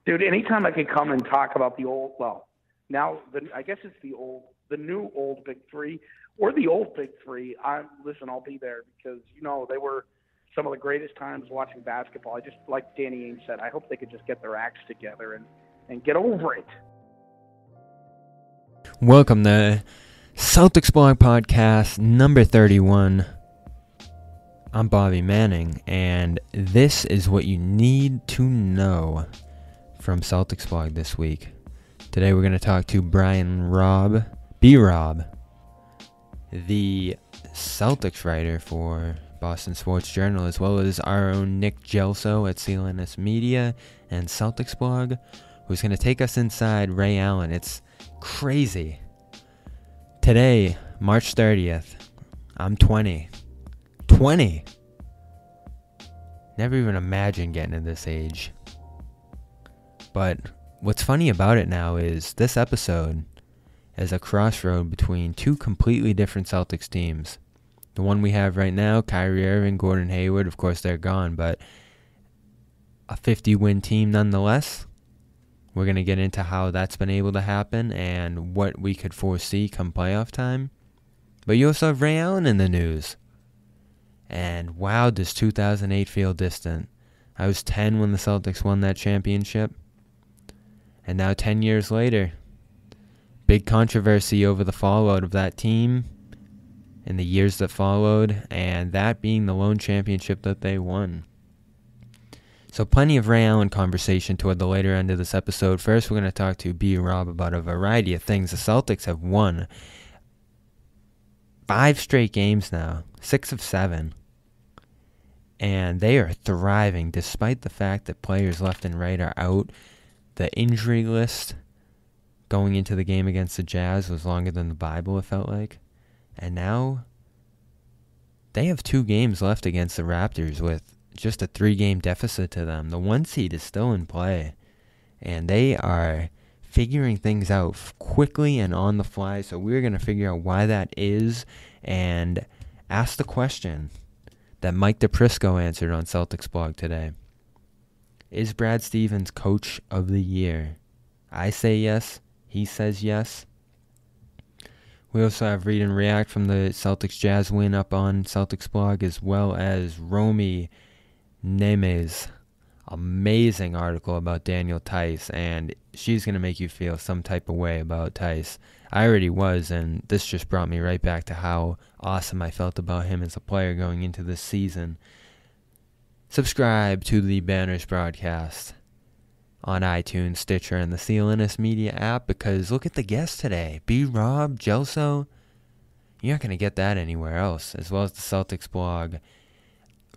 Dude, anytime I can come and talk about the old, well, now I guess it's the new old Big Three or the old Big Three. Listen, I'll be there because they were some of the greatest times watching basketball. I just, like Danny Ainge said, I hope they could just get their acts together and get over it. Welcome to Celtics Blog Podcast number 31. I'm Bobby Manning, and this is what you need to know from Celtics Blog this week. Today we're going to talk to Robb, B-Robb, the Celtics writer for Boston Sports Journal, as well as our own Nick Gelso at CLNS Media and Celtics Blog, who's going to take us inside Ray Allen. It's crazy. Today, March 30th, I'm 20. 20! Never even imagined getting to this age. But what's funny about it now is this episode is a crossroad between two completely different Celtics teams. The one we have right now, Kyrie Irving, Gordon Hayward, of course they're gone, but a 50-win team nonetheless. We're going to get into how that's been able to happen and what we could foresee come playoff time. But you also have Ray Allen in the news. And wow, does 2008 feel distant. I was 10 when the Celtics won that championship. And now 10 years later, big controversy over the fallout of that team in the years that followed, and that being the lone championship that they won. So plenty of Ray Allen conversation toward the later end of this episode. First, we're going to talk to B-Robb about a variety of things. The Celtics have won 5 straight games now, 6 of 7. And they are thriving despite the fact that players left and right are out. The injury list going into the game against the Jazz was longer than the Bible, it felt like. And now they have 2 games left against the Raptors with just a 3-game deficit to them. The 1 seed is still in play. And they are figuring things out quickly and on the fly. So we're going to figure out why that is and ask the question that Mike DePrisco answered on Celtics Blog today. Is Brad Stevens Coach of the Year? I say yes. He says yes. We also have Read and React from the Celtics Jazz win up on Celtics Blog, as well as Romy Neme's amazing article about Daniel Tice, and she's going to make you feel some type of way about Tice. I already was, and this just brought me right back to how awesome I felt about him as a player going into this season. Subscribe to the Banners broadcast on iTunes, Stitcher, and the CLNS Media app, because look at the guest today. B-Robb, Gelso. You're not going to get that anywhere else, as well as the Celtics Blog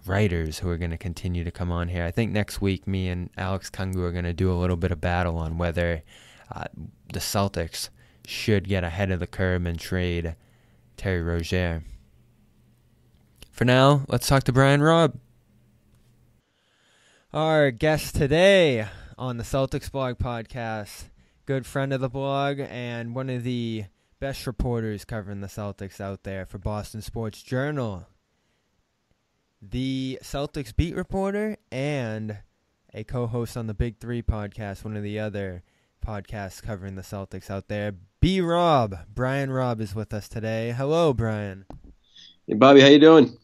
writers who are going to continue to come on here. I think next week me and Alex Kungu are going to do a little bit of battle on whether the Celtics should get ahead of the curve and trade Terry Rozier. For now, let's talk to Robb. Our guest today on the Celtics Blog podcast, good friend of the blog and one of the best reporters covering the Celtics out there for Boston Sports Journal. The Celtics beat reporter and a co-host on the Big Three podcast, one of the other podcasts covering the Celtics out there. B-Robb, Robb is with us today. Hello, Brian. Hey, Bobby, how you doing?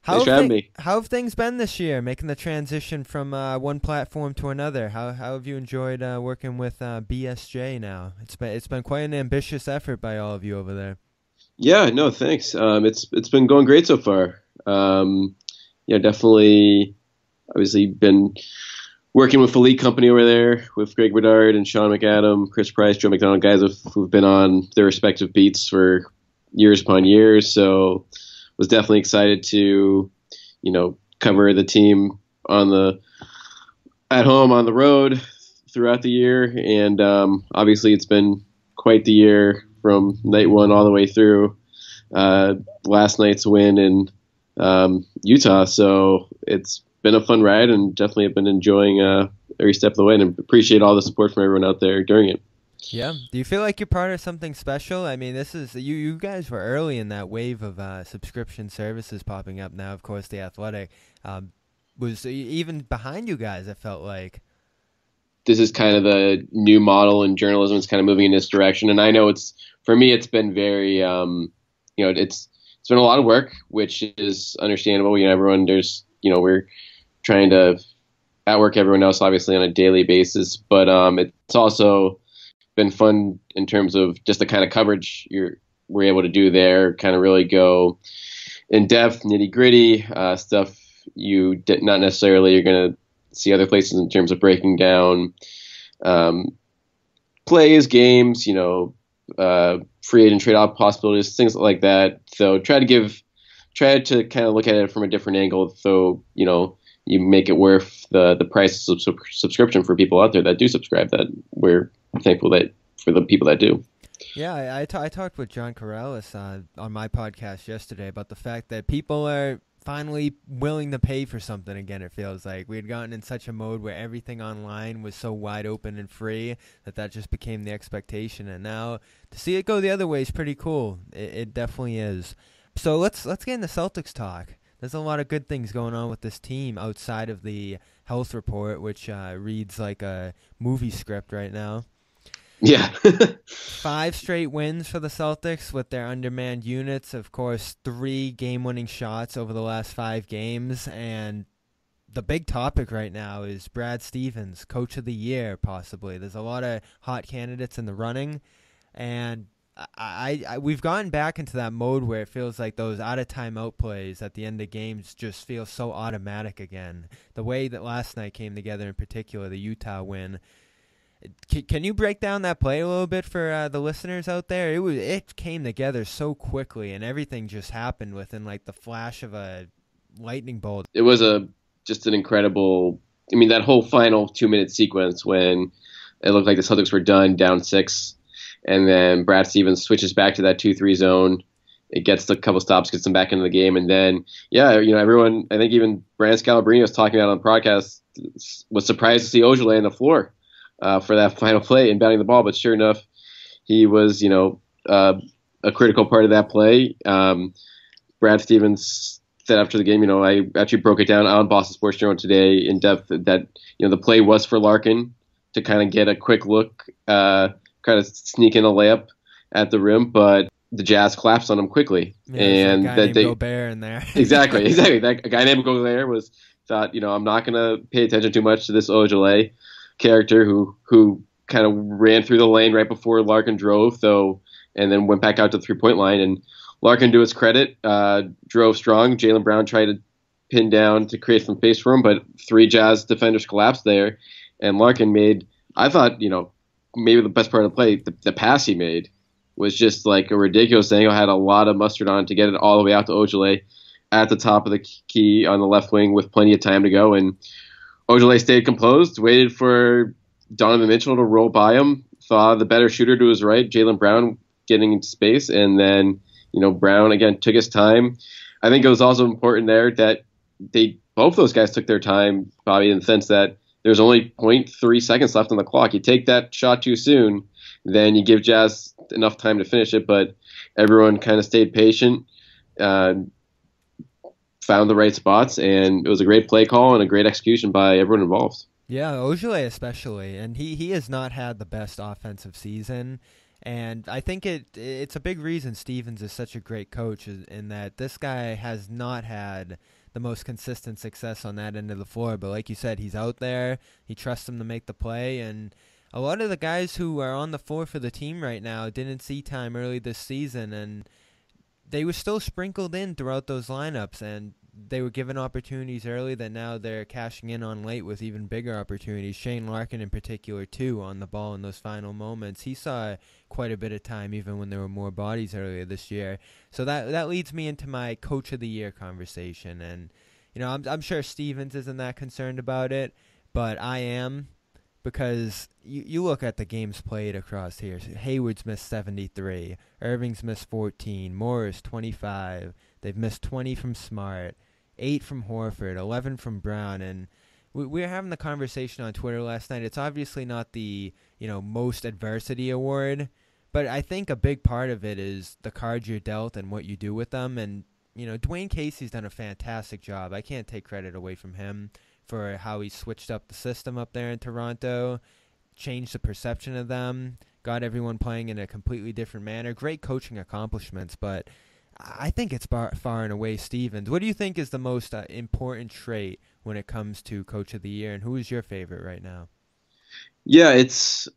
How Thanks for having me. How have things been this year, making the transition from one platform to another? How have you enjoyed working with BSJ now? It's been quite an ambitious effort by all of you over there. Yeah, no, thanks. It's been going great so far. Definitely, obviously been working with the league company over there with Greg Bedard and Sean McAdam, Chris Price, Joe McDonald, guys who've been on their respective beats for years upon years. So was definitely excited to, cover the team at home, on the road throughout the year. And obviously it's been quite the year from night 1 all the way through last night's win in Utah. So it's been a fun ride, and definitely have been enjoying every step of the way, and appreciate all the support from everyone out there during it. Yeah. Do you feel like you're part of something special? I mean, this is you guys were early in that wave of subscription services popping up. Now, of course, The Athletic was even behind you guys, it felt like. this is kind of the new model in journalism. It's kind of moving in this direction. And I know for me, it's been very, it's been a lot of work, which is understandable. We're trying to outwork everyone else, obviously, on a daily basis. But it's also been fun in terms of just the kind of coverage we're able to do there, kind of really go in depth, nitty gritty stuff not necessarily you're going to see other places in terms of breaking down plays, games, free agent trade-off possibilities, things like that. So try to kind of look at it from a different angle. So, you make it worth the price of subscription for people out there that do subscribe. That we're thankful that for the people that do. Yeah, I talked with John Corrales on my podcast yesterday about the fact that people are finally willing to pay for something again. It feels like we had gotten in such a mode where everything online was so wide open and free that just became the expectation, and now to see it go the other way is pretty cool. It definitely is. So let's get into Celtics talk. There's a lot of good things going on with this team outside of the health report, which reads like a movie script right now. Yeah. 5 straight wins for the Celtics with their undermanned units. Of course, 3 game-winning shots over the last 5 games. And the big topic right now is Brad Stevens, Coach of the Year, possibly. There's a lot of hot candidates in the running. And we've gotten back into that mode where it feels like those out-of-timeout plays at the end of games just feel so automatic again. The way that last night came together, in particular, the Utah win. Can you break down that play a little bit for the listeners out there? It came together so quickly, and everything just happened within like the flash of a lightning bolt. It was just an incredible. I mean, that whole final 2-minute sequence when it looked like the Celtics were done, down 6, and then Brad Stevens switches back to that 2-3 zone. It gets a couple stops, gets them back into the game, and then everyone. I think even Brand Scalabrine was talking about on the broadcast was surprised to see Ojale on the floor for that final play and batting the ball, but sure enough, he was, a critical part of that play. Brad Stevens said after the game, I actually broke it down on Boston Sports Journal today in depth that, the play was for Larkin to kind of get a quick look, kind of sneak in a layup at the rim, but the Jazz collapsed on him quickly. Yeah, and that guy named Gobert in there. Exactly. That a guy named Gobert thought, I'm not going to pay attention too much to this Ojale character who kind of ran through the lane right before Larkin drove, and then went back out to the 3-point line. And Larkin, to his credit, drove strong. Jaylen Brown tried to pin down to create some space for him, but 3 Jazz defenders collapsed there. And Larkin made, I thought, maybe the best part of the play, the pass he made was just like a ridiculous angle, had a lot of mustard on it to get it all the way out to Ojale at the top of the key on the left wing with plenty of time to go. And Ojale stayed composed, waited for Donovan Mitchell to roll by him, saw the better shooter to his right, Jaylen Brown, getting into space, and then, Brown, again, took his time. I think it was also important there that both those guys took their time, Bobby, in the sense that there's only 0.3 seconds left on the clock. You take that shot too soon, then you give Jazz enough time to finish it, but everyone kind of stayed patient, found the right spots, and it was a great play call and a great execution by everyone involved. Yeah, Ojale especially, and he has not had the best offensive season, and I think it's a big reason Stevens is such a great coach in that this guy has not had the most consistent success on that end of the floor, but like you said, he's out there, he trusts him to make the play, and a lot of the guys who are on the floor for the team right now didn't see time early this season, and they were still sprinkled in throughout those lineups, and they were given opportunities early that now they're cashing in on late with even bigger opportunities. Shane Larkin in particular, too, on the ball in those final moments. He saw quite a bit of time even when there were more bodies earlier this year. So that leads me into my Coach of the Year conversation. And, I'm sure Stevens isn't that concerned about it, but I am. Because you look at the games played across here. Hayward's missed 73. Irving's missed 14. Morris, 25. They've missed 20 from Smart. 8 from Horford. 11 from Brown. And we were having the conversation on Twitter last night. It's obviously not the most adversity award. But I think a big part of it is the cards you're dealt and what you do with them. And, Dwayne Casey's done a fantastic job. I can't take credit away from him for how he switched up the system up there in Toronto, changed the perception of them, got everyone playing in a completely different manner. Great coaching accomplishments, but I think it's far and away Stevens. What do you think is the most important trait when it comes to Coach of the Year, and who is your favorite right now? Yeah,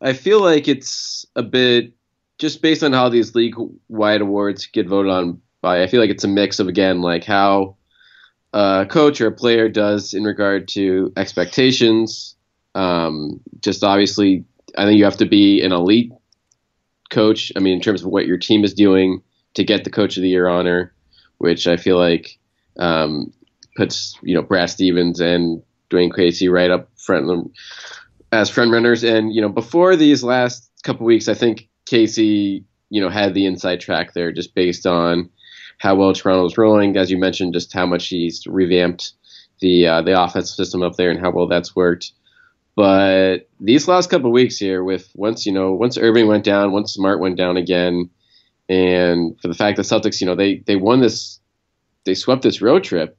I feel like it's a bit just based on how these league-wide awards get voted on by. I feel like it's a mix of, again, like how a coach or a player does in regard to expectations. Just obviously, I think you have to be an elite coach. I mean, in terms of what your team is doing to get the Coach of the Year honor, which I feel like puts Brad Stevens and Dwayne Casey right up front as front runners. And before these last couple weeks, I think Casey had the inside track there, just based on how well Toronto was rolling, as you mentioned, just how much he's revamped the offensive system up there and how well that's worked. But these last couple of weeks here, with once Irving went down, once Smart went down again, and for the fact that Celtics, they won this, they swept this road trip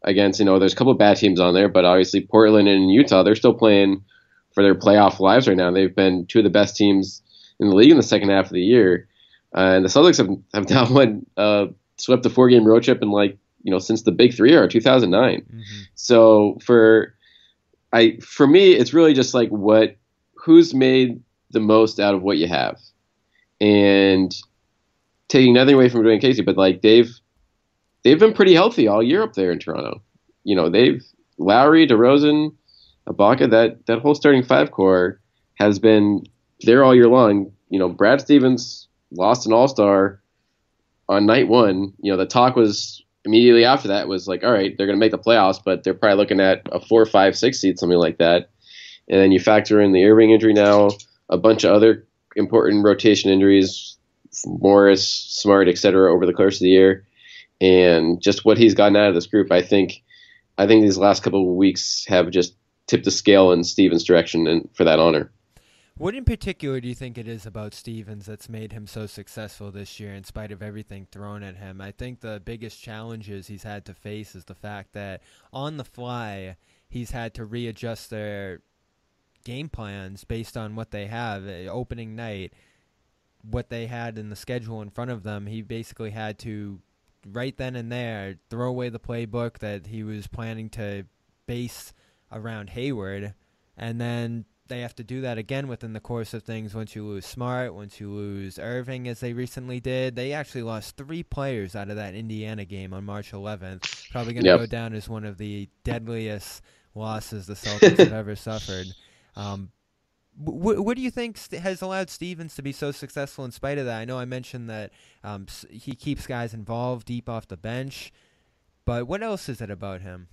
against, there's a couple of bad teams on there, but obviously Portland and Utah, they're still playing for their playoff lives right now. They've been two of the best teams in the league in the second half of the year. And the Celtics have now swept the 4-game road trip in since the Big Three era, 2009. Mm-hmm. So for me, it's really just like who's made the most out of what you have, and taking nothing away from Dwayne Casey, but they've been pretty healthy all year up there in Toronto. They've Lowry, DeRozan, Ibaka, that whole starting five core has been there all year long. Brad Stevens lost an All-Star on night one. The talk was immediately after that was like, all right, they're going to make the playoffs, but they're probably looking at a 4, 5, 6 seed, something like that. And then you factor in the Irving injury now, a bunch of other important rotation injuries, Morris, Smart, etc., over the course of the year, and just what he's gotten out of this group. I think these last couple of weeks have just tipped the scale in Stevens' direction and for that honor. What in particular do you think it is about Stevens that's made him so successful this year in spite of everything thrown at him? I think the biggest challenges he's had to face is the fact that on the fly he's had to readjust their game plans based on what they have. Opening night, what they had in the schedule in front of them, he basically had to right then and there throw away the playbook that he was planning to base around Hayward, and then they have to do that again within the course of things. Once you lose Smart, once you lose Irving, as they recently did, they actually lost 3 players out of that Indiana game on March 11th. Probably going to go down as one of the deadliest losses the Celtics have ever suffered. What do you think has allowed Stevens to be so successful in spite of that? I know I mentioned that he keeps guys involved deep off the bench, but what else is it about him?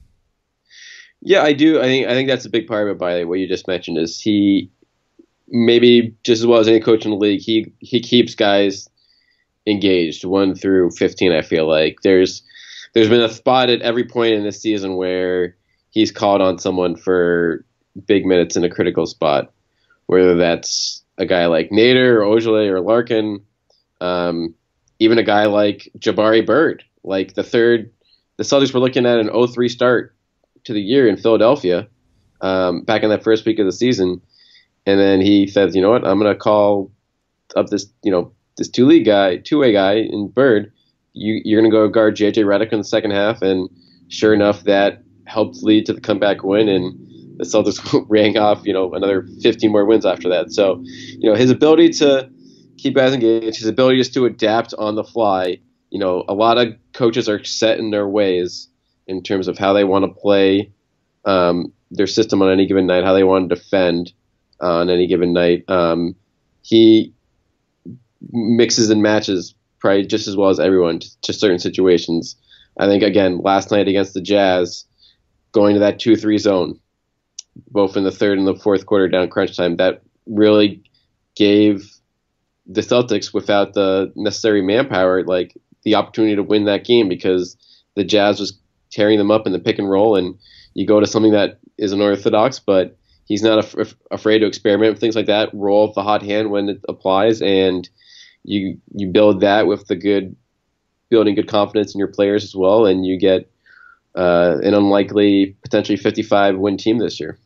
Yeah, I do. I think that's a big part of it. By what you just mentioned, is he maybe just as well as any coach in the league, he keeps guys engaged 1 through 15. I feel like there's been a spot at every point in this season where he's called on someone for big minutes in a critical spot, whether that's a guy like Nader or Ojale or Larkin, even a guy like Jabari Bird. Like the Celtics were looking at an 0-3 start to the year in Philadelphia back in that first week of the season, and then he says, you know what, I'm going to call up this two-way guy in Bird. You're going to go guard JJ Redick in the second half, and sure enough, that helped lead to the comeback win, and the Celtics rang off another 15 more wins after that. So his ability to keep guys engaged, his ability just to adapt on the fly. A lot of coaches are set in their ways in terms of how they want to play their system on any given night, how they want to defend on any given night. He mixes and matches probably just as well as everyone to certain situations. I think, again, last night against the Jazz, going to that 2-3 zone, both in the third and the fourth quarter down crunch time, that really gave the Celtics, without the necessary manpower, the opportunity to win that game, because the Jazz was tearing them up in the pick and roll, and you go to something that is unorthodox, but he's not afraid to experiment with things like that, roll the hot hand when it applies, and you build that with building good confidence in your players as well, and you get an unlikely, potentially 55-win team this year.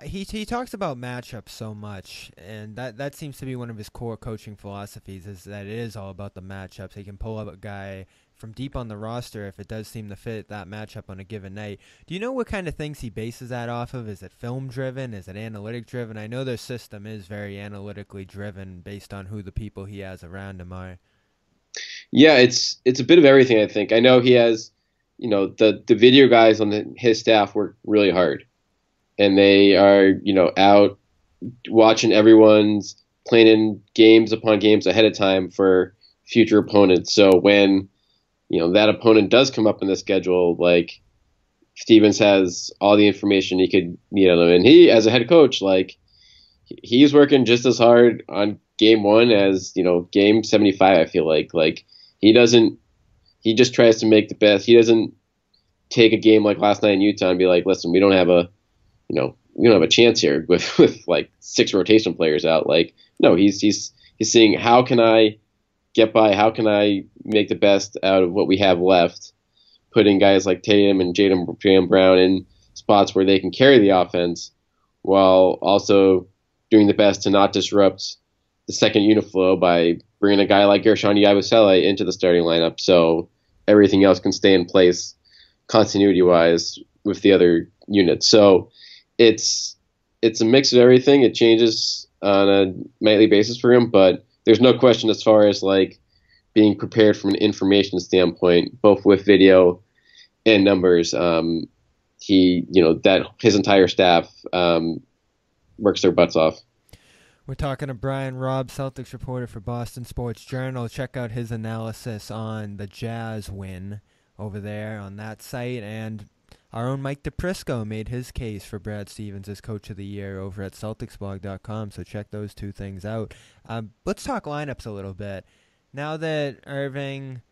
He talks about matchups so much, and that seems to be one of his core coaching philosophies, is that it is all about the matchups. He can pull up a guy from deep on the roster if it does seem to fit that matchup on a given night. Do you know what kind of things he bases that off of? Is it film-driven? Is it analytic-driven? I know their system is very analytically driven based on who the people he has around him are. Yeah, it's a bit of everything, I think. I know he has, the video guys on his staff work really hard. And they are, out watching everyone's planning games upon games ahead of time for future opponents. So when, that opponent does come up in the schedule, like Stevens has all the information he could need on them. And he, as a head coach, like he's working just as hard on game 1 as, game 75, I feel like he just tries to make the best. He doesn't take a game like last night in Utah and be like, listen, we don't have a chance here with like 6 rotation players out. Like, no, he's seeing how can I get by? How can I make the best out of what we have left? Putting guys like Tatum and Jaylen Brown in spots where they can carry the offense while also doing the best to not disrupt the second unit flow by bringing a guy like Gershon Yabusele into the starting lineup so everything else can stay in place continuity-wise with the other units. So it's a mix of everything. It changes on a nightly basis for him, but there's no question as far as like being prepared from an information standpoint, both with video and numbers. That his entire staff works their butts off. We're talking to Brian Robb, Celtics reporter for Boston Sports Journal. Check out his analysis on the Jazz win over there on that site, and our own Mike DePrisco made his case for Brad Stevens as Coach of the Year over at CelticsBlog.com, so check those 2 things out. Let's talk lineups a little bit. Now that Irving,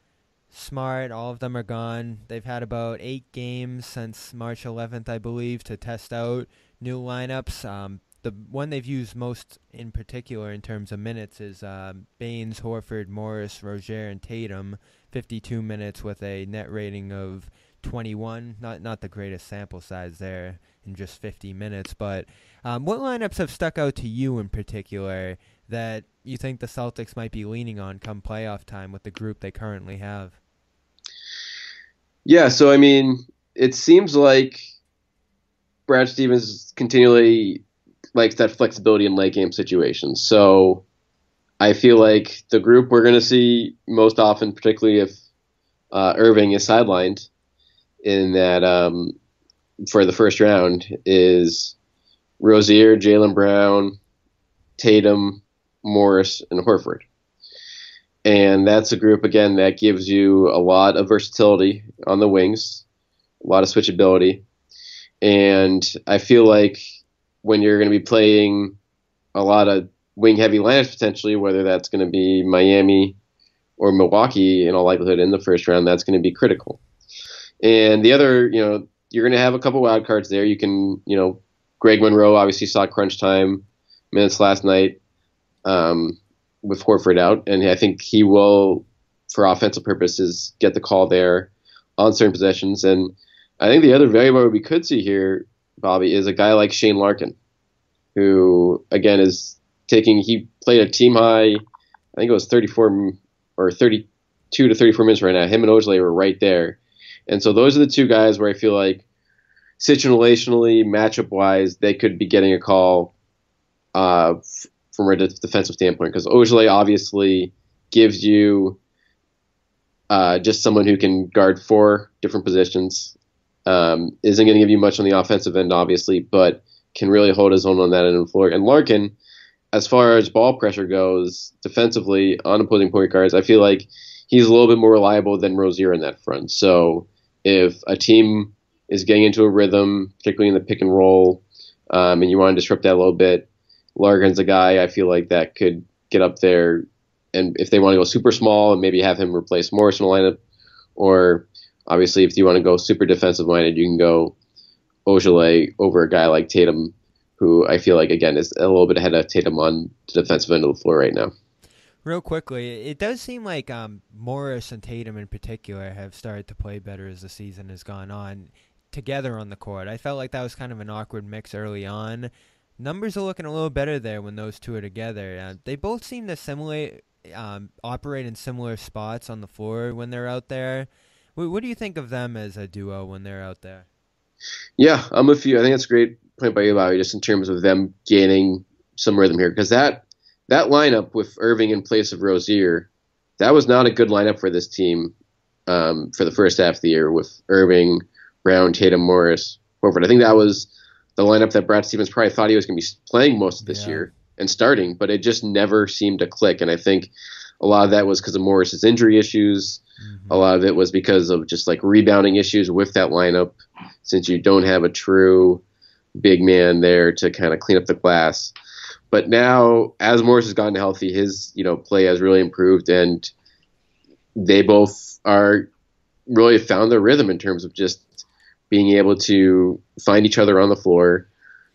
Smart, all of them are gone, they've had about 8 games since March 11th, I believe, to test out new lineups. The one they've used most in particular in terms of minutes is Baines, Horford, Morris, Rozier, and Tatum, 52 minutes with a net rating of 21, not the greatest sample size there in just 50 minutes, but what lineups have stuck out to you in particular that you think the Celtics might be leaning on come playoff time with the group they currently have? Yeah, so I mean, it seems like Brad Stevens continually likes that flexibility in late game situations. So I feel like the group we're going to see most often, particularly if Irving is sidelined, in that for the first round is Rozier, Jaylen Brown, Tatum, Morris, and Horford. And that's a group, again, that gives you a lot of versatility on the wings, a lot of switchability. And I feel like when you're going to be playing a lot of wing-heavy lineups potentially, whether that's going to be Miami or Milwaukee in all likelihood in the first round, that's going to be critical. And the other, you're going to have a couple wild cards there. You can, Greg Monroe obviously saw crunch time minutes last night with Horford out, and I think he will, for offensive purposes, get the call there on certain possessions. And I think the other variable we could see here, Bobby, is a guy like Shane Larkin, who, again, he played a team high, I think it was 32 to 34 minutes right now. Him and Ojale were right there. And so those are the 2 guys where I feel like situationally, matchup-wise, they could be getting a call from a defensive standpoint, because Ojale obviously gives you just someone who can guard 4 different positions. Isn't going to give you much on the offensive end, obviously, but can really hold his own on that end of the floor. And Larkin, as far as ball pressure goes, defensively on opposing point guards, I feel like he's a little bit more reliable than Rozier in that front. So if a team is getting into a rhythm, particularly in the pick and roll, and you want to disrupt that a little bit, Larkin's a guy I feel like that could get up there. And if they want to go super small and maybe have him replace Morris in the lineup, or obviously if you want to go super defensive minded, you can go Ojale over a guy like Tatum, who I feel like, again, is a little bit ahead of Tatum on the defensive end of the floor right now. Real quickly, it does seem like Morris and Tatum in particular have started to play better as the season has gone on together on the court. I felt like that was kind of an awkward mix early on. Numbers are looking a little better there when those two are together. They both seem to operate in similar spots on the floor when they're out there. What do you think of them as a duo when they're out there? Yeah, I'm with you. I think that's a great point by you, Bobby, just in terms of them gaining some rhythm here. Because that lineup with Irving in place of Rozier, that was not a good lineup for this team for the first half of the year with Irving, Brown, Tatum, Morris, Horford. I think that was the lineup that Brad Stevens probably thought he was going to be playing most of this year and starting, but it just never seemed to click. And I think a lot of that was because of Morris's injury issues. Mm-hmm. A lot of it was because of just like rebounding issues with that lineup, since you don't have a true big man there to kind of clean up the glass. But now, as Morris has gotten healthy, his play has really improved, and they both are really found their rhythm in terms of just being able to find each other on the floor.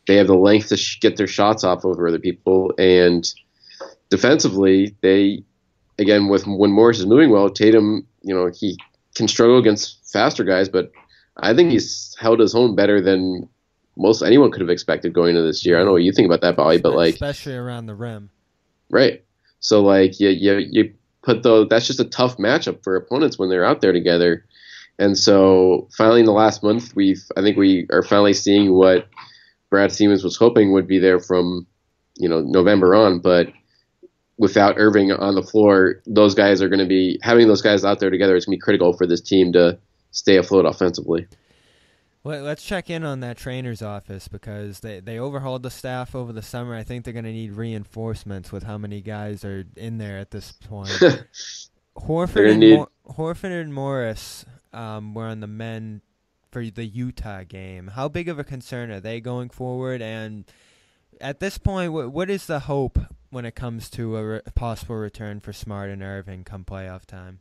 They have the length to get their shots off over other people, and defensively, when Morris is moving well, Tatum, he can struggle against faster guys, but I think he's held his own better than most anyone could have expected going into this year. I don't know what you think about that, Bobby, but especially around the rim, right? So you put that's just a tough matchup for opponents when they're out there together. And so finally in the last month, I think we are finally seeing what Brad Stevens was hoping would be there from November on, but without Irving on the floor, those guys are going to be having those guys out there together. It's going to be critical for this team to stay afloat offensively. Well, let's check in on that trainer's office because they overhauled the staff over the summer. I think they're going to need reinforcements with how many guys are in there at this point. Horford and Morris were on the men for the Utah game. How big of a concern are they going forward? And at this point, what is the hope when it comes to a possible return for Smart and Irving come playoff time?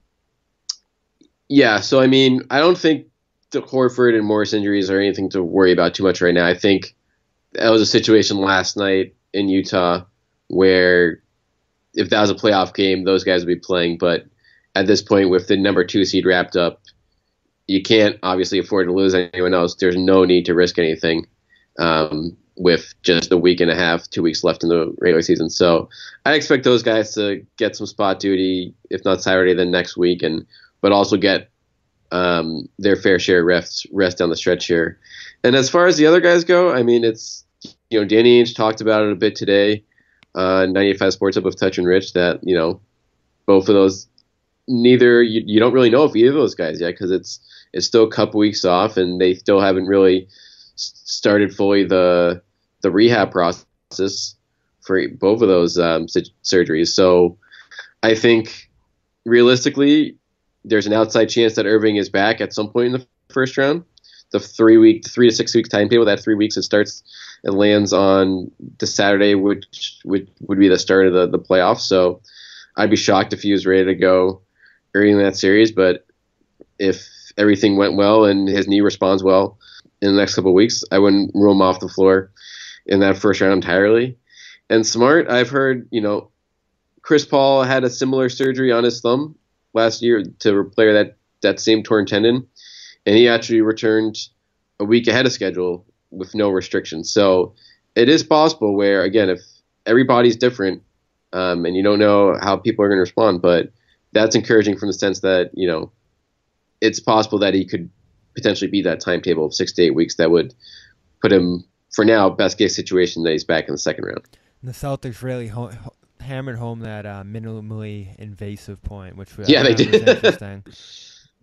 Yeah, so I don't think the Horford and Morris injuries are anything to worry about too much right now. I think that was a situation last night in Utah where if that was a playoff game, those guys would be playing. But at this point, with the number 2 seed wrapped up, you can't obviously afford to lose anyone else. There's no need to risk anything with just a week and a half, 2 weeks left in the regular season. So I expect those guys to get some spot duty, if not Saturday, then next week, but also get their fair share of rest down the stretch here. And as far as the other guys go, it's Danny Ainge talked about it a bit today on 98.5 Sports Up with Touch and Rich that both of those, neither you don't really know if either of those guys yet because it's still a couple weeks off and they still haven't really started fully the rehab process for both of those surgeries. So I think realistically, there's an outside chance that Irving is back at some point in the first round. The 3 to 6 week timetable, that 3 weeks, it lands on the Saturday, which would be the start of the playoffs. So I'd be shocked if he was ready to go early in that series. But if everything went well and his knee responds well in the next couple of weeks, I wouldn't rule him off the floor in that first round entirely. And Smart, I've heard, Chris Paul had a similar surgery on his thumb last year to repair that same torn tendon, and he actually returned a week ahead of schedule with no restrictions. So it is possible where, again, if everybody's different and you don't know how people are going to respond, but that's encouraging from the sense that, it's possible that he could potentially beat that timetable of 6 to 8 weeks that would put him, for now, best case situation that he's back in the second round. The Celtics really hammered home that minimally invasive point, which they did. Was interesting.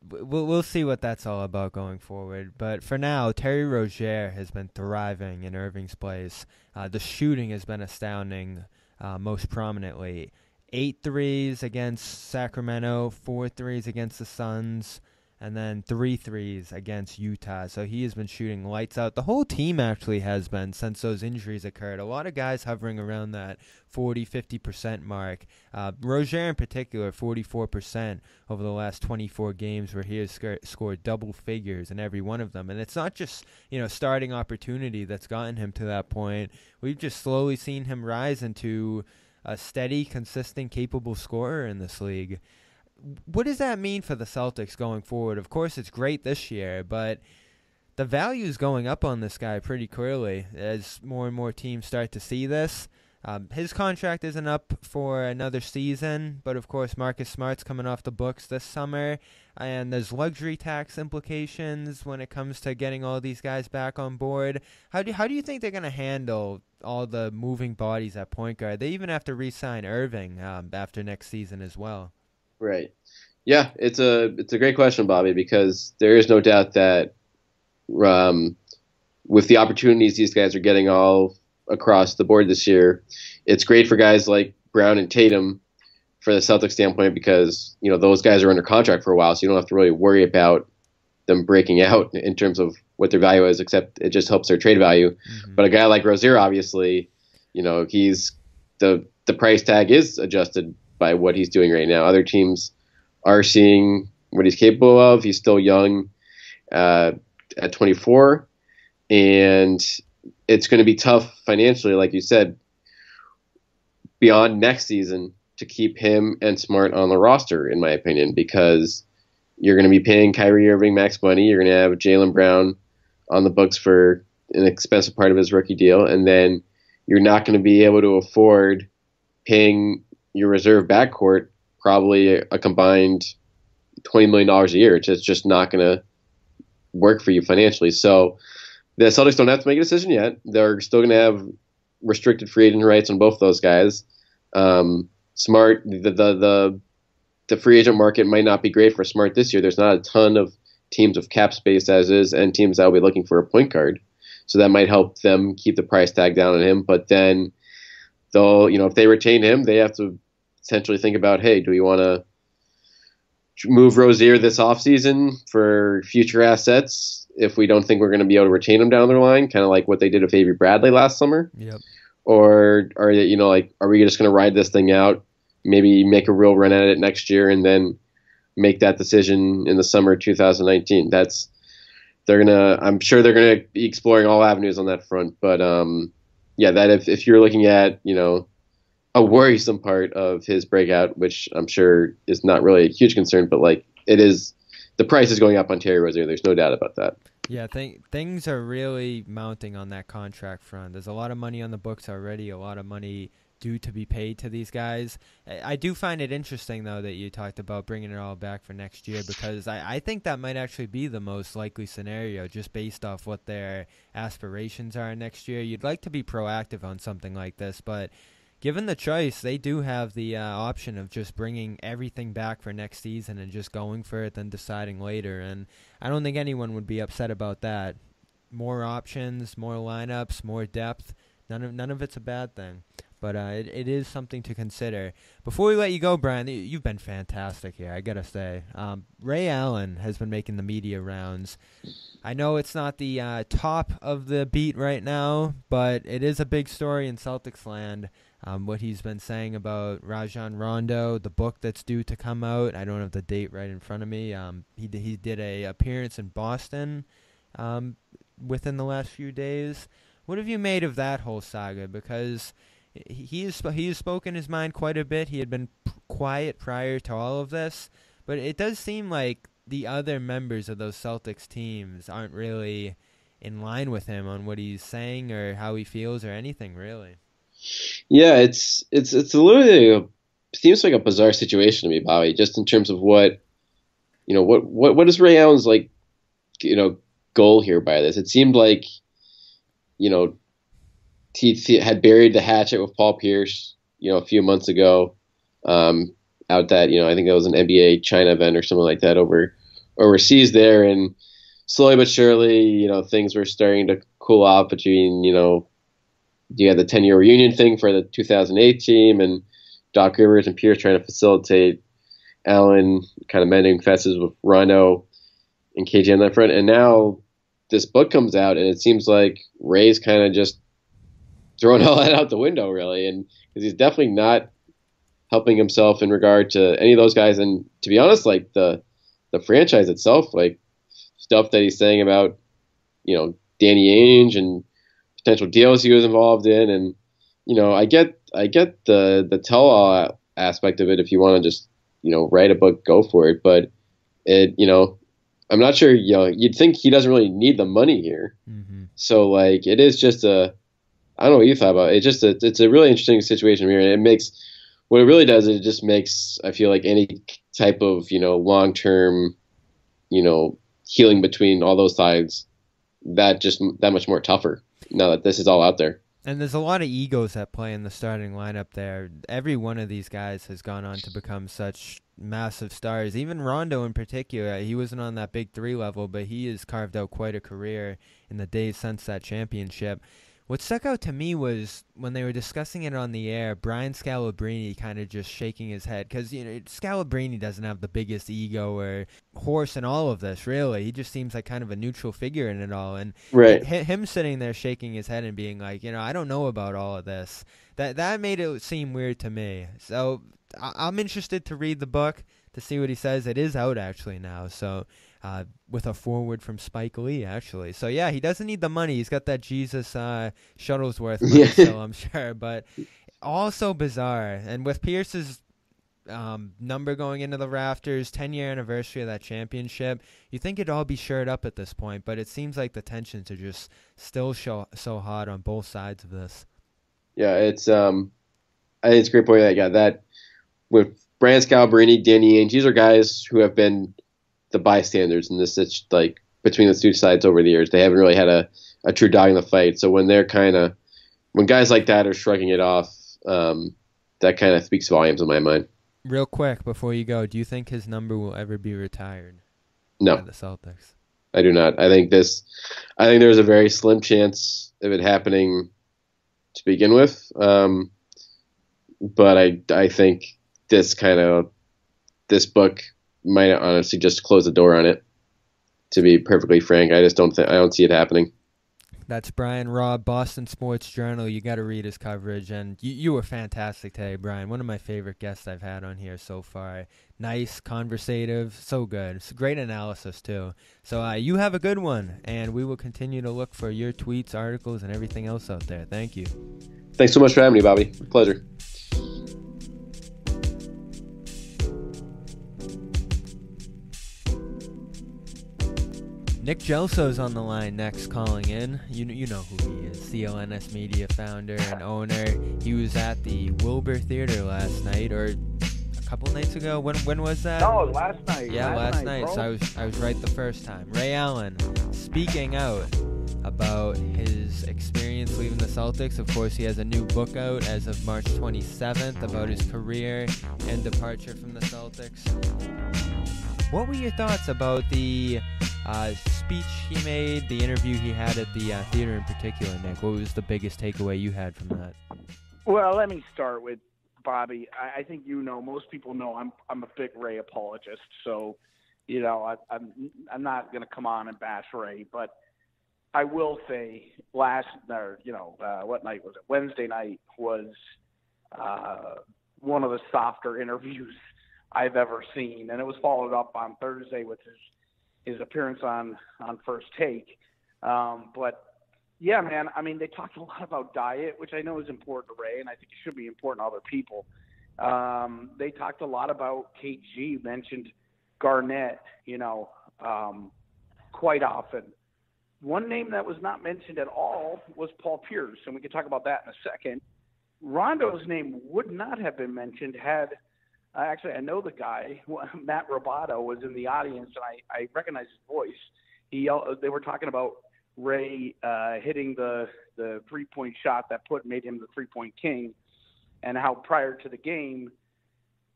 We'll see what that's all about going forward. But for now, Terry Rozier has been thriving in Irving's place. The shooting has been astounding, most prominently. 8 threes against Sacramento, 4 threes against the Suns, and then 3 threes against Utah. So he has been shooting lights out. The whole team actually has been since those injuries occurred. A lot of guys hovering around that 40-50% mark. Rozier in particular, 44% over the last 24 games where he has scored double figures in every one of them. And it's not just, starting opportunity that's gotten him to that point. We've just slowly seen him rise into a steady, consistent, capable scorer in this league. What does that mean for the Celtics going forward? Of course, it's great this year, but the value is going up on this guy pretty clearly as more and more teams start to see this. His contract isn't up for another season, but of course Marcus Smart's coming off the books this summer, and there's luxury tax implications when it comes to getting all these guys back on board. How do you think they're going to handle all the moving bodies at point guard? They even have to re-sign Irving after next season as well. Right. Yeah, it's a great question, Bobby, because there is no doubt that with the opportunities these guys are getting all across the board this year, it's great for guys like Brown and Tatum for the Celtics standpoint because, you know, those guys are under contract for a while, so you don't have to really worry about them breaking out in terms of what their value is, except it just helps their trade value. Mm-hmm. But a guy like Rozier, obviously, you know, he's the price tag is adjusted by what he's doing right now. Other teams are seeing what he's capable of. He's still young at 24, and it's going to be tough financially, like you said, beyond next season to keep him and Smart on the roster, in my opinion, because you're going to be paying Kyrie Irving max money. You're going to have Jaylen Brown on the books for an expensive part of his rookie deal, and then you're not going to be able to afford paying your reserve backcourt probably a combined $20 million a year. It's just not going to work for you financially. So the Celtics don't have to make a decision yet. They're still going to have restricted free agent rights on both those guys. Smart, the free agent market might not be great for Smart this year. There's not a ton of teams with cap space as is, and teams that will be looking for a point guard. So that might help them keep the price tag down on him. But then they'll, you know, if they retain him, they have to essentially think about, hey, do we want to move Rozier this offseason for future assets if we don't think we're going to be able to retain him down the line, kind of like what they did with Avery Bradley last summer? Yep. Or are they, you know, like, are we just going to ride this thing out, maybe make a real run at it next year, and then make that decision in the summer of 2019? I'm sure they're gonna be exploring all avenues on that front. But yeah, that if you're looking at, you know, a worrisome part of his breakout, which I'm sure is not really a huge concern, but like it is, the price is going up on Terry Rozier. There's no doubt about that. Yeah, things are really mounting on that contract front. There's a lot of money on the books already, a lot of money due to be paid to these guys. I do find it interesting, though, that you talked about bringing it all back for next year, because I think that might actually be the most likely scenario, just based off what their aspirations are next year. You'd like to be proactive on something like this, but given the choice, they do have the option of just bringing everything back for next season and just going for it, then deciding later. And I don't think anyone would be upset about that. More options, more lineups, more depth. None of it's a bad thing. But it is something to consider. Before we let you go, Brian, you've been fantastic here, I got to say. Ray Allen has been making the media rounds. I know it's not the top of the beat right now, but it is a big story in Celtics land. What he's been saying about Rajon Rondo, the book that's due to come out. I don't have the date right in front of me. He did a appearance in Boston within the last few days. What have you made of that whole saga? Because he has spoken his mind quite a bit. He had been quiet prior to all of this, but it does seem like the other members of those Celtics teams aren't really in line with him on what he's saying or how he feels or anything really. Yeah, it's literally seems like a bizarre situation to me, Bobby. Just in terms of what is Ray Allen's goal here by this? It seemed like, he had buried the hatchet with Paul Pierce, a few months ago, out that, I think that was an NBA China event or something like that overseas there. And slowly but surely, things were starting to cool off between, you had the 10-year reunion thing for the 2008 team and Doc Rivers and Pierce trying to facilitate Allen kind of mending fences with Rondo and KJ on that front. And now this book comes out and it seems like Ray's kind of just throwing all that out the window, really. And because he's definitely not helping himself in regard to any of those guys. And to be honest, like the franchise itself, like stuff that he's saying about, Danny Ainge and potential deals he was involved in. And I get the tell-all aspect of it. If you want to just, write a book, go for it. But it, I'm not sure, you'd think he doesn't really need the money here. Mm-hmm. So like, it is just I don't know what you thought about it. It's a really interesting situation here. And what it really does is it just makes, I feel like, any type of, long-term, healing between all those sides that much more tougher now that this is all out there. And there's a lot of egos at play in the starting lineup there. Every one of these guys has gone on to become such massive stars. Even Rondo in particular, he wasn't on that big three level, but he has carved out quite a career in the days since that championship. What stuck out to me was when they were discussing it on the air, Brian Scalabrine kind of just shaking his head because Scalabrine doesn't have the biggest ego or horse in all of this, really. He just seems like kind of a neutral figure in it all. And right. Him sitting there shaking his head and being like, I don't know about all of this, that made it seem weird to me. So I'm interested to read the book to see what he says. It is out actually now, so with a foreword from Spike Lee, actually. So, yeah, he doesn't need the money. He's got that Jesus Shuttlesworth money still, I'm sure. But also bizarre. And with Pierce's number going into the rafters, 10-year anniversary of that championship, you think it'd all be shored up at this point. But it seems like the tensions are just still so hot on both sides of this. Yeah, I think it's a great point that with Brian Scalabrine, Danny Ainge, these are guys who have been the bystanders in this, like between the two sides over the years. They haven't really had a true dog in the fight. So when guys like that are shrugging it off, that kind of speaks volumes in my mind. Real quick before you go, do you think his number will ever be retired? No, by the Celtics. I do not. I think there's a very slim chance of it happening to begin with. But I think this book might honestly just close the door on it. To be perfectly frank, I don't see it happening. That's Brian Robb, Boston Sports Journal. You got to read his coverage, and you were fantastic today, Brian. One of my favorite guests I've had on here so far. Nice, conversative, so good. It's great analysis too. So you have a good one, and we will continue to look for your tweets, articles, and everything else out there. Thank you. Thanks so much for having me, Bobby. Pleasure. Nick Gelso's on the line next, calling in. You know who he is, CLNS Media founder and owner. He was at the Wilbur Theater last night, or a couple nights ago. When was that? No, last night. Yeah, last night. Bro. So I was right the first time. Ray Allen speaking out about his experience leaving the Celtics. Of course, he has a new book out as of March 27th about his career and departure from the Celtics. What were your thoughts about the speech he made, the interview he had at the theater in particular, Nick? What was the biggest takeaway you had from that? Well, let me start with Bobby. I think most people know I'm a big Ray apologist. So, I'm not going to come on and bash Ray, but I will say what night was it? Wednesday night was one of the softer interviews I've ever seen, and it was followed up on Thursday with his appearance on First Take. But yeah, man, I mean, they talked a lot about diet, which I know is important to Ray, and I think it should be important to other people. They talked a lot about KG, mentioned Garnett, quite often. One name that was not mentioned at all was Paul Pierce, and we can talk about that in a second. Rondo's name would not have been mentioned had actually, I know the guy, Matt Roboto, was in the audience, and I recognize his voice. They were talking about Ray hitting the three-point shot that made him the three-point king, and how prior to the game,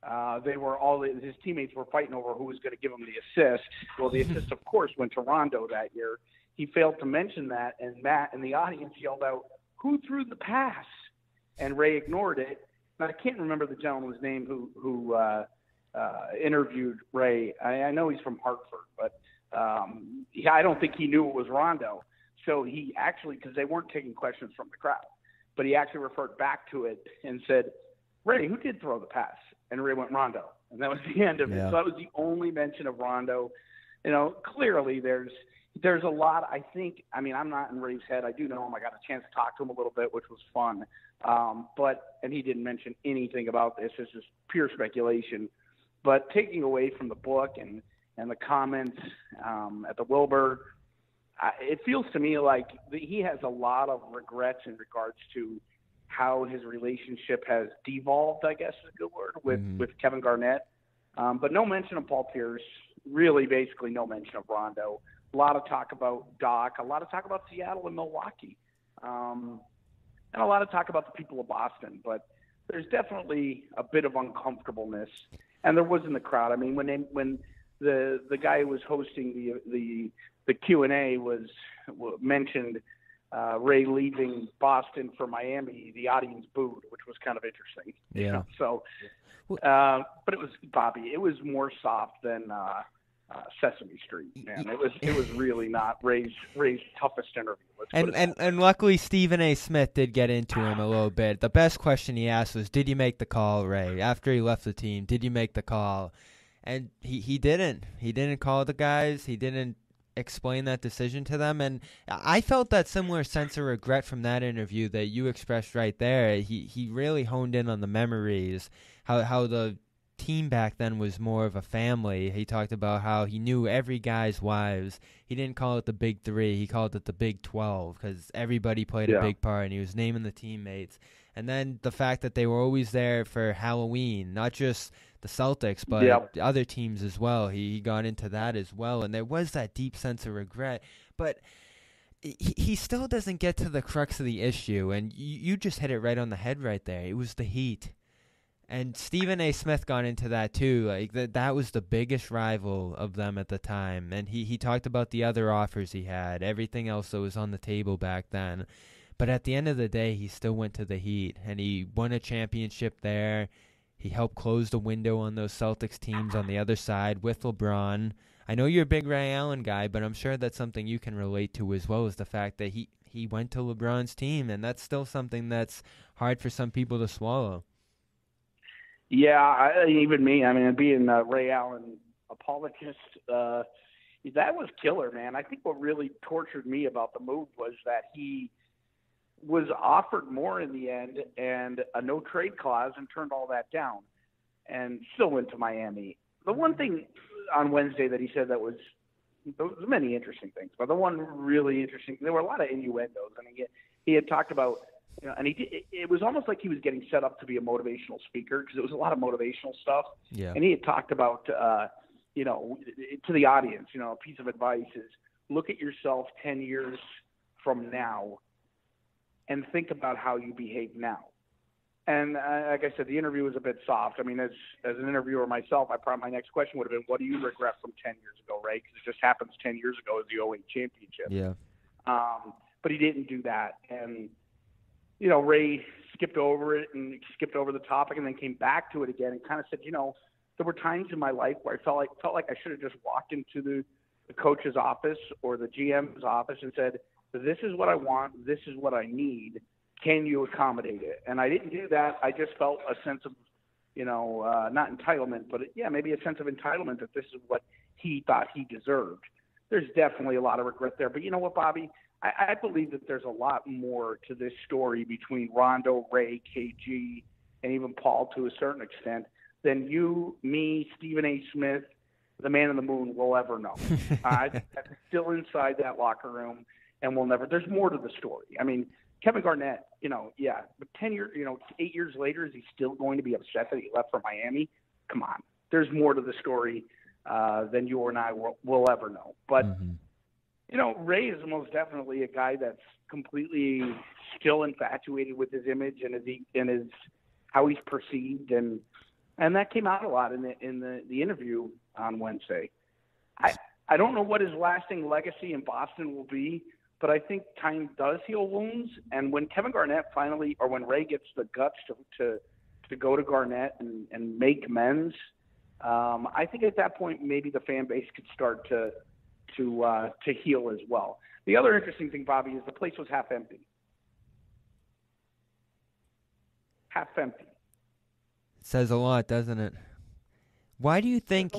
his teammates were fighting over who was going to give him the assist. Well, the assist, of course, went to Rondo that year. He failed to mention that, and Matt in the audience yelled out, "Who threw the pass?" And Ray ignored it. Now, I can't remember the gentleman's name who interviewed Ray. I know he's from Hartford, but I don't think he knew it was Rondo. So he actually, because they weren't taking questions from the crowd, but he actually referred back to it and said, "Ray, who did throw the pass?" And Ray went, "Rondo." And that was the end of it. So that was the only mention of Rondo. Clearly there's a lot, I think. I mean, I'm not in Ray's head. I do know him. I got a chance to talk to him a little bit, which was fun. And he didn't mention anything about this. This is pure speculation. But taking away from the book and the comments at the Wilbur, it feels to me like he has a lot of regrets in regards to how his relationship has devolved, I guess is a good word, with Kevin Garnett. But no mention of Paul Pierce, really basically no mention of Rondo. A lot of talk about Doc, a lot of talk about Seattle and Milwaukee, and a lot of talk about the people of Boston. But there's definitely a bit of uncomfortableness, and there was in the crowd. I mean, when the guy who was hosting the Q&A mentioned Ray leaving Boston for Miami, the audience booed, which was kind of interesting. Yeah. You know? So, but it was Bobby. It was more soft than Sesame Street, man. It was really not Ray's toughest interview. And luckily Stephen A. Smith did get into him a little bit. The best question he asked was, "Did you make the call, Ray? After he left the team, did you make the call?" And he didn't. He didn't call the guys. He didn't explain that decision to them. And I felt that similar sense of regret from that interview that you expressed right there. He really honed in on the memories, how the team back then was more of a family. He talked about how he knew every guy's wives. He didn't call it the Big Three. He called it the Big 12 because everybody played a big part, and he was naming the teammates. And then the fact that they were always there for Halloween, not just the Celtics, but other teams as well. He got into that as well, and there was that deep sense of regret. But he still doesn't get to the crux of the issue, and you just hit it right on the head right there. It was the Heat. And Stephen A. Smith got into that too. Like that was the biggest rival of them at the time. And he talked about the other offers he had, everything else that was on the table back then. But at the end of the day, he still went to the Heat, and he won a championship there. He helped close the window on those Celtics teams on the other side with LeBron. I know you're a big Ray Allen guy, but I'm sure that's something you can relate to as well, as the fact that he went to LeBron's team, and that's still something that's hard for some people to swallow. Yeah, even me. I mean, being a Ray Allen apologist, that was killer, man. I think what really tortured me about the move was that he was offered more in the end and a no-trade clause and turned all that down and still went to Miami. The one thing on Wednesday that he said there was many interesting things, but the one really interesting, there were a lot of innuendos. I mean, he had talked about, you know, and it was almost like he was getting set up to be a motivational speaker because it was a lot of motivational stuff. Yeah. And he had talked about, you know, to the audience, you know, a piece of advice is look at yourself 10 years from now and think about how you behave now. And like I said, the interview was a bit soft. I mean, as an interviewer myself, I probably my next question would have been, what do you regret from 10 years ago, Ray? Because it just happens 10 years ago as the 08 championship. Yeah. But he didn't do that. And, you know, Ray skipped over it and skipped over the topic and then came back to it again and kind of said, you know, there were times in my life where I felt like I should have just walked into the coach's office or the GM's office and said, this is what I want. This is what I need. Can you accommodate it? And I didn't do that. I just felt a sense of, you know, not entitlement, but maybe a sense of entitlement that this is what he thought he deserved. There's definitely a lot of regret there. But you know what, Bobby? I believe that there's a lot more to this story between Rondo, Ray, KG, and even Paul to a certain extent than you, me, Stephen A. Smith, the man in the moon will ever know. That's still inside that locker room. And we'll never. There's more to the story. I mean, Kevin Garnett, you know, but 10 years, you know, 8 years later, is he still going to be upset that he left for Miami? Come on, there's more to the story than you and I will ever know. But you know, Ray is most definitely a guy that's completely still infatuated with his image and his how he's perceived, and that came out a lot in the interview on Wednesday. I don't know what his lasting legacy in Boston will be. But I think time does heal wounds, and when Kevin Garnett finally, or when Ray gets the guts to go to Garnett and make amends, I think at that point maybe the fan base could start to heal as well. The other interesting thing, Bobby, is the place was half empty. Half empty. Says a lot, doesn't it? Why do you think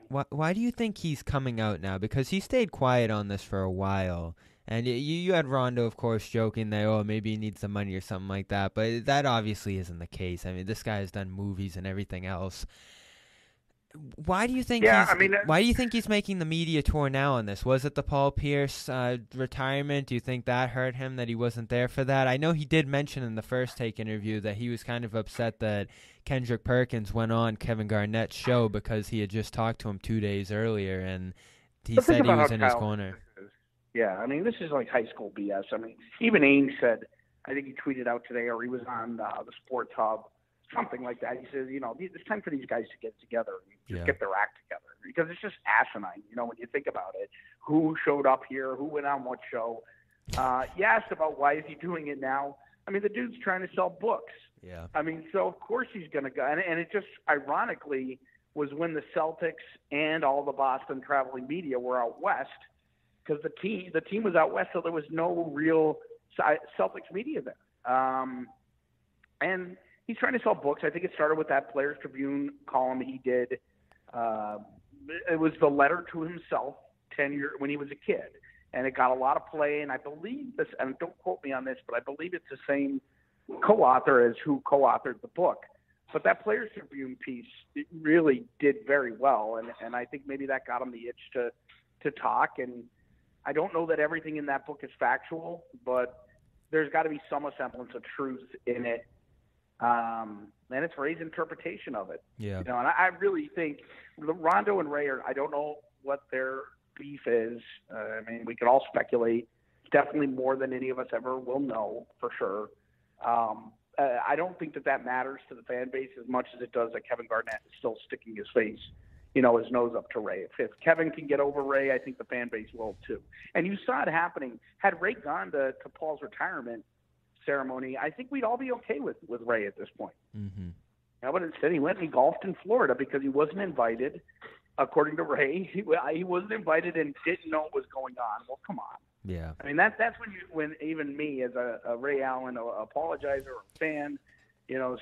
Why do you think he's coming out now? Because he stayed quiet on this for a while. And you had Rondo, of course, joking that, oh, maybe he needs some money or something like that. But that obviously isn't the case. I mean, this guy has done movies and everything else. Why do you think why do you think he's making the media tour now on this? Was it the Paul Pierce retirement? Do you think that hurt him, that he wasn't there for that? I know he did mention in the first Take interview that he was kind of upset that Kendrick Perkins went on Kevin Garnett's show because he had just talked to him 2 days earlier, and he said he was in his corner. Yeah, I mean, this is like high school BS. I mean, even Ainge said, I think he tweeted out today, or he was on the Sports Hub, something like that. He says, it's time for these guys to get together and just get their act together, because it's just asinine, when you think about it. Who showed up here? Who went on what show? You asked about why is he doing it now. I mean, the dude's trying to sell books. Yeah. I mean, so of course he's going to go. And it just ironically was when the Celtics and all the Boston traveling media were out west, because the team was out west, so there was no real Celtics media there. And he's trying to sell books. I think it started with that Players Tribune column he did. It was the letter to himself when he was a kid, and it got a lot of play. And I believe this, and don't quote me on this, but I believe it's the same co-author as who co-authored the book. But that Players Tribune piece, it really did very well, and I think maybe that got him the itch to talk. And I don't know that everything in that book is factual, but there's got to be some semblance of truth in it. And it's Ray's interpretation of it. Yeah. And I really think Rondo and Ray I don't know what their beef is. I mean, we could all speculate. Definitely more than any of us ever will know for sure. I don't think that matters to the fan base as much as it does that Kevin Garnett is still sticking his face, his nose up to Ray. If Kevin can get over Ray, I think the fan base will too. And you saw it happening. Had Ray gone to Paul's retirement ceremony, I think we'd all be okay with Ray at this point. Mm-hmm. But instead he went and he golfed in Florida because he wasn't invited. According to Ray, he wasn't invited and didn't know what was going on. Well, come on. Yeah. I mean, that's when even me as a Ray Allen apologizer or a fan,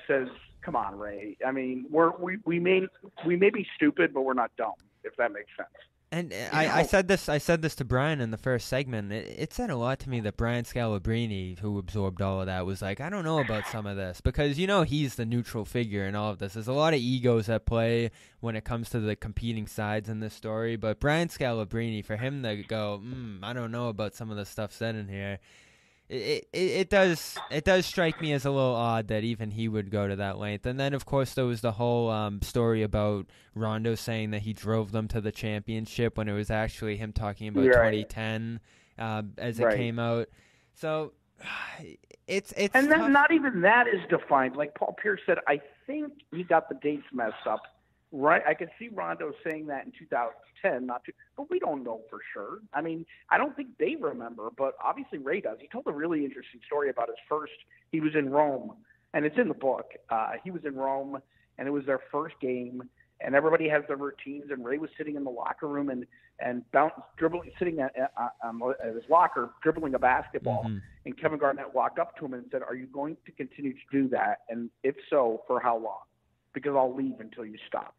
says, come on, Ray. I mean, we may be stupid, but we're not dumb, if that makes sense. And I said this to Brian in the first segment. It said a lot to me that Brian Scalabrine, who absorbed all of that, was like, I don't know about some of this. Because, he's the neutral figure in all of this. There's a lot of egos at play when it comes to the competing sides in this story. But Brian Scalabrine, for him to go, I don't know about some of the stuff said in here, it does strike me as a little odd that even he would go to that length. And then, of course, there was the whole story about Rondo saying that he drove them to the championship when it was actually him talking about 2010 as it came out. So it's and then not even that is defined. Like Paul Pierce said, I think he got the dates messed up. Right, I could see Rondo saying that in 2010, but we don't know for sure. I mean, I don't think they remember, but obviously Ray does. He told a really interesting story about his first. He was in Rome, and it's in the book. He was in Rome, and it was their first game, and everybody has their routines. And Ray was sitting in the locker room and dribbling, sitting at his locker, dribbling a basketball. Mm-hmm. And Kevin Garnett walked up to him and said, "Are you going to continue to do that? And if so, for how long? Because I'll leave until you stop."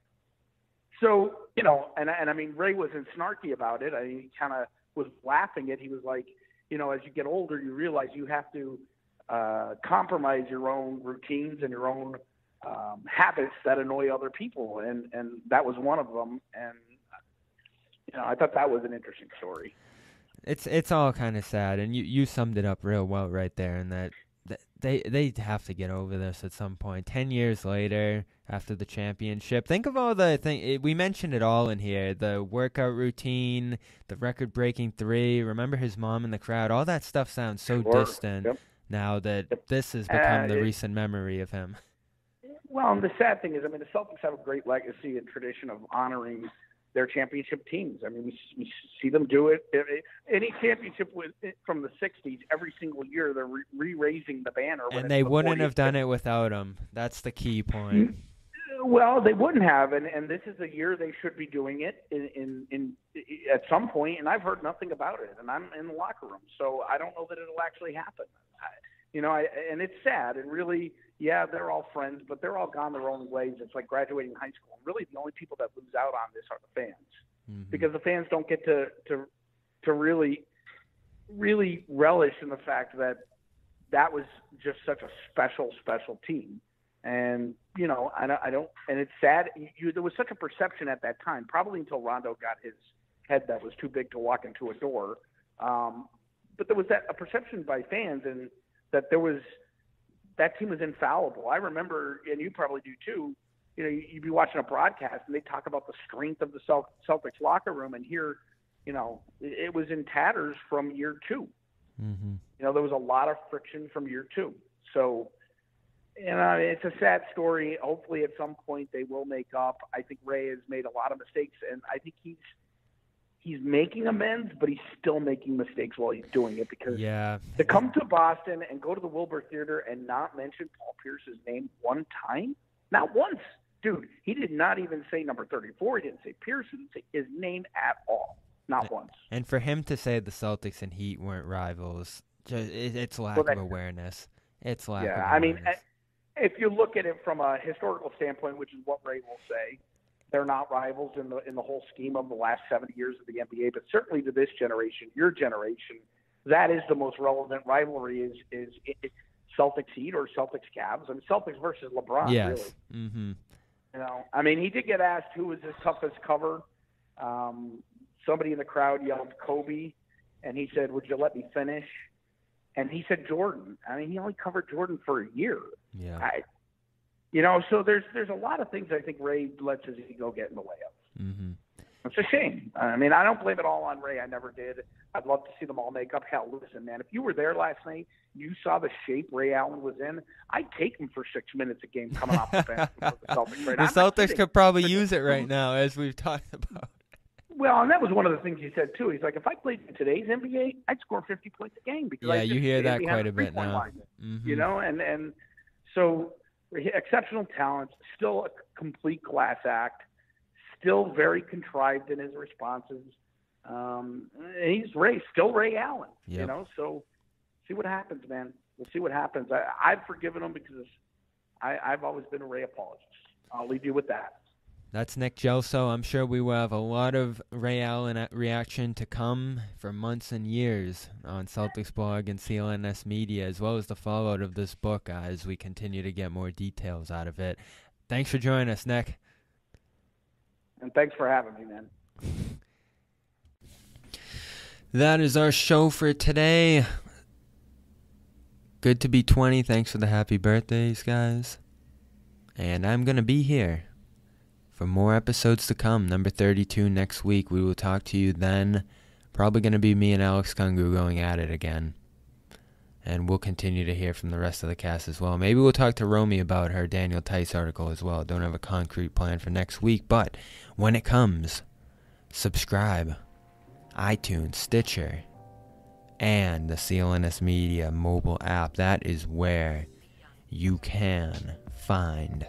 So, and I mean, Ray wasn't snarky about it. He kind of was laughing at. He was like, as you get older, you realize you have to compromise your own routines and your own habits that annoy other people, and that was one of them. And I thought that was an interesting story. It's all kind of sad, and you summed it up real well right there. And that they have to get over this at some point. 10 years later, after the championship, think of all the things we mentioned it all in here: the workout routine, the record-breaking three. Remember his mom in the crowd. All that stuff sounds so distant now that this has become the recent memory of him. Well, and the sad thing is, I mean, the Celtics have a great legacy and tradition of honoring their championship teams. I mean, we see them do it. Any championship from the 60s, every single year they're re-raising the banner. And they wouldn't have done it without him. That's the key point. Well, they wouldn't have, and this is the year they should be doing it in at some point, and I've heard nothing about it, and I'm in the locker room, so I don't know that it'll actually happen. And it's sad, and really, yeah, they're all friends, but they're all gone their own ways. It's like graduating high school. And really, the only people that lose out on this are the fans, because the fans don't get to really relish in the fact that was just such a special team. And, you know, I don't, and it's sad. There was such a perception at that time, probably until Rondo got his head that was too big to walk into a door. But there was a perception by fans, and that that team was infallible. I remember, and you probably do too, you know, you'd be watching a broadcast and they talk about the strength of the Celtics locker room, and here, you know, it was in tatters from year 2. You know, there was a lot of friction from year 2. So, and it's a sad story. Hopefully at some point they will make up. I think Ray has made a lot of mistakes, and I think he's making amends, but he's still making mistakes while he's doing it, because to come to Boston and go to the Wilbur Theater and not mention Paul Pierce's name one time, not once. Dude, he did not even say number 34. He didn't say Pierce. He didn't say his name at all. Not once. And for him to say the Celtics and Heat weren't rivals, it's lack of awareness. It's lack of awareness. I mean, if you look at it from a historical standpoint, which is what Ray will say, they're not rivals in the whole scheme of the last 70 years of the NBA, but certainly to this generation, your generation, that is the most relevant rivalry is Celtics Heat or Celtics Cavs. I mean, Celtics versus LeBron, yes. really. You know, I mean, he did get asked who was his toughest cover. Somebody in the crowd yelled Kobe, and he said, "Would you let me finish?" And he said Jordan. I mean, he only covered Jordan for a year. Yeah. You know, so there's a lot of things I think Ray lets his ego get in the way of. It's a shame. I mean, I don't blame it all on Ray. I never did. I'd love to see them all make up. Hell, listen, man, if you were there last night, you saw the shape Ray Allen was in, I'd take him for 6 minutes a game coming off the bench for the Celtics. Right? The Celtics could probably use it right now, as we've talked about. Well, and that was one of the things he said, too. He's like, if I played in today's NBA, I'd score 50 points a game. Because you hear that quite a bit now. You know, and so exceptional talent, still a complete class act, still very contrived in his responses. He's still Ray Allen, you know, so see what happens, man. We'll see what happens. I've forgiven him because I've always been a Ray apologist. I'll leave you with that. That's Nick Gelso. I'm sure we will have a lot of Ray Allen reaction to come for months and years on Celtics blog and CLNS media, as well as the fallout of this book as we continue to get more details out of it. Thanks for joining us, Nick. And thanks for having me, man. That is our show for today. Good to be 20. Thanks for the happy birthdays, guys. And I'm going to be here for more episodes to come. Number 32 next week. We will talk to you then. Probably going to be me and Alex Kungu going at it again. And we'll continue to hear from the rest of the cast as well. Maybe we'll talk to Romy about her Daniel Tice article as well. Don't have a concrete plan for next week, but when it comes, subscribe. iTunes, Stitcher, and the CLNS Media mobile app. That is where you can find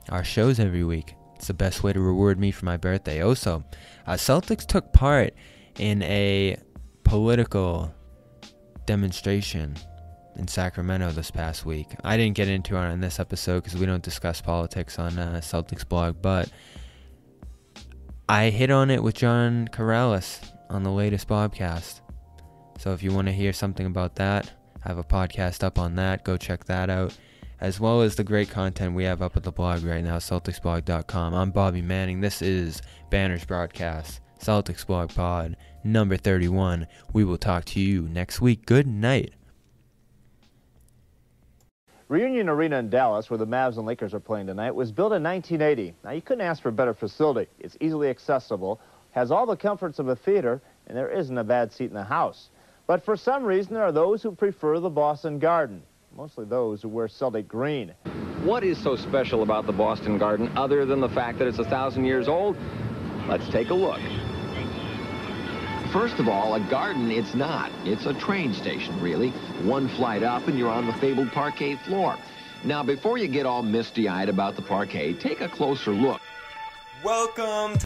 our shows every week. It's the best way to reward me for my birthday. Also, Celtics took part in a political demonstration in Sacramento this past week. I didn't get into it on this episode because we don't discuss politics on Celtics blog, but I hit on it with John Corrales on the latest Bobcast. So if you want to hear something about that, I have a podcast up on that. Go check that out. As well as the great content we have up at the blog right now, CelticsBlog.com. I'm Bobby Manning. This is Banners Broadcast, Celtics Blog Pod, number 31. We will talk to you next week. Good night. Reunion Arena in Dallas, where the Mavs and Lakers are playing tonight, was built in 1980. Now, you couldn't ask for a better facility. It's easily accessible, has all the comforts of a theater, and there isn't a bad seat in the house. But for some reason, there are those who prefer the Boston Garden. Mostly those who wear Celtic green. What is so special about the Boston Garden other than the fact that it's 1,000 years old? Let's take a look. First of all, a garden it's not. It's a train station, really. One flight up and you're on the fabled parquet floor. Now, before you get all misty-eyed about the parquet, take a closer look. Welcome to